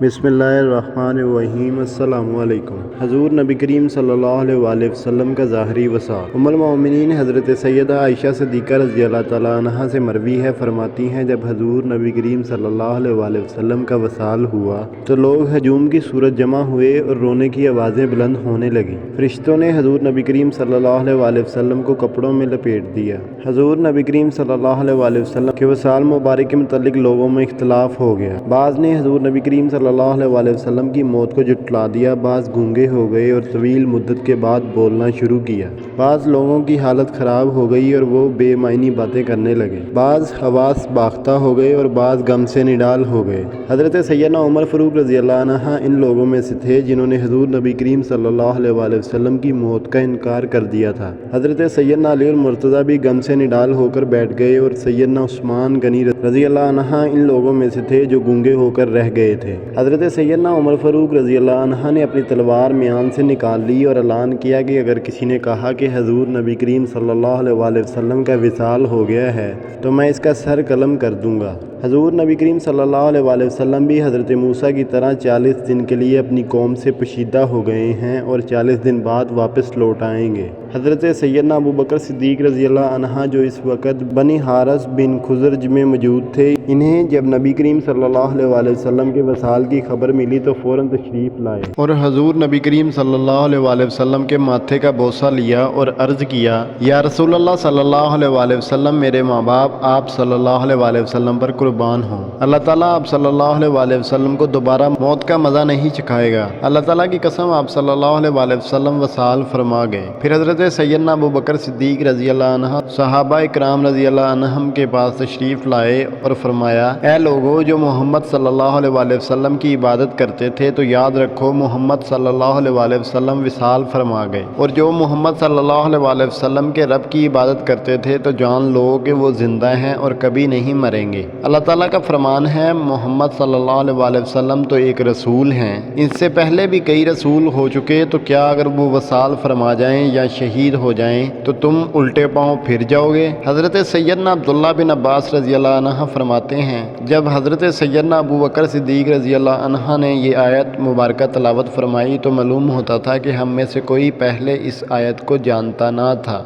بسم اللہ الرحمن الرحیم۔ السلام علیکم۔ حضور نبی کریم صلی اللہ علیہ وآلہ وسلم کا ظاہری وصال۔ ام المومنین حضرت سیدہ عائشہ صدیقہ رضی اللہ تعالیٰ عنہا سے مروی ہے، فرماتی ہیں جب حضور نبی کریم صلی اللہ علیہ وآلہ وسلم کا وصال ہوا تو لوگ ہجوم کی صورت جمع ہوئے اور رونے کی آوازیں بلند ہونے لگیں۔ فرشتوں نے حضور نبی کریم صلی اللہ علیہ وآلہ وسلم کو کپڑوں میں لپیٹ دیا۔ حضور نبی کریم صلی اللہ علیہ وآلہ وسلم کے وصال مبارک کے متعلق لوگوں میں اختلاف ہو گیا۔ بعض نے حضور نبی کریم صلی اللہ علیہ وآلہ وسلم کی موت کو جھٹلا دیا، بعض گونگے ہو گئے اور طویل مدت کے بعد بولنا شروع کیا۔ بعض لوگوں کی حالت خراب ہو گئی اور وہ بے معنی باتیں کرنے لگے۔ بعض حواس باختہ ہو گئے اور بعض غم سے نڈال ہو گئے۔ حضرت سیدنا عمر فاروق رضی اللہ عنہ ان لوگوں میں سے تھے جنہوں نے حضور نبی کریم صلی اللہ علیہ وآلہ وسلم کی موت کا انکار کر دیا تھا۔ حضرت سیدنا علی المرتضیٰ بھی غم سے نڈال ہو کر بیٹھ گئے اور سیدنا عثمان غنی رضی اللہ عنہ ان لوگوں میں سے تھے جو گونگے ہو کر رہ گئے تھے۔ حضرت سیدنا عمر فاروق رضی اللہ عنہ نے اپنی تلوار میان سے نکال لی اور اعلان کیا کہ اگر کسی نے کہا کہ حضور نبی کریم صلی اللہ علیہ وآلہ وسلم کا وصال ہو گیا ہے تو میں اس کا سر قلم کر دوں گا۔ حضور نبی کریم صلی اللہ علیہ وآلہ وسلم بھی حضرت موسیٰ کی طرح 40 دن کے لیے اپنی قوم سے پوشیدہ ہو گئے ہیں اور 40 دن بعد واپس لوٹ آئیں گے۔ حضرت سیدنا ابو بکر صدیق رضی اللہ عنہ جو اس وقت بنی حارث بن خزرج میں موجود تھے، انہیں جب نبی کریم صلی اللہ علیہ وآلہ وسلم کے وصال کی خبر ملی تو فوراً تشریف لائے اور حضور نبی کریم صلی اللہ علیہ وآلہ وسلم کے ماتھے کا بوسہ لیا اور عرض کیا، یا رسول اللہ صلی اللہ علیہ وآلہ وسلم، میرے ماں باپ آپ صلی اللہ علیہ وآلہ وسلم پر قربان ہوں۔ اللہ تعالیٰ آپ صلی اللہ علیہ وآلہ وسلم کو دوبارہ موت کا مزہ نہیں چکھائے گا۔ اللہ تعالیٰ کی قسم آپ صلی اللہ علیہ وآلہ وسلم وصال فرما گئے۔ پھر حضرت سیدنا ابو بکر صدیق رضی اللہ عنہ صحابہ اکرام رضی اللہ عنہم کے پاس تشریف لائے اور فرمایا، اے لوگو جو محمد صلی اللہ علیہ وآلہ وسلم کی عبادت کرتے تھے تو یاد رکھو محمد صلی اللہ علیہ وآلہ وسلم وصال فرما گئے، اور جو محمد صلی اللہ علیہ وآلہ وسلم کے رب کی عبادت کرتے تھے تو جان لو کہ وہ زندہ ہیں اور کبھی نہیں مریں گے۔ اللہ تعالیٰ کا فرمان ہے، محمد صلی اللہ علیہ وآلہ وسلم تو ایک رسول ہیں، ان سے پہلے بھی کئی رسول ہو چکے، تو کیا اگر وہ وصال فرما جائیں یا شہید ہو جائیں تو تم الٹے پاؤں پھر جاؤ گے؟ حضرت سیدنا عبداللہ بن عباس رضی اللہ عنہ فرماتے ہیں، جب حضرت سیدنا ابو بکر صدیق رضی اللہ عنہ نے یہ آیت مبارکہ تلاوت فرمائی تو معلوم ہوتا تھا کہ ہم میں سے کوئی پہلے اس آیت کو جانتا نہ تھا۔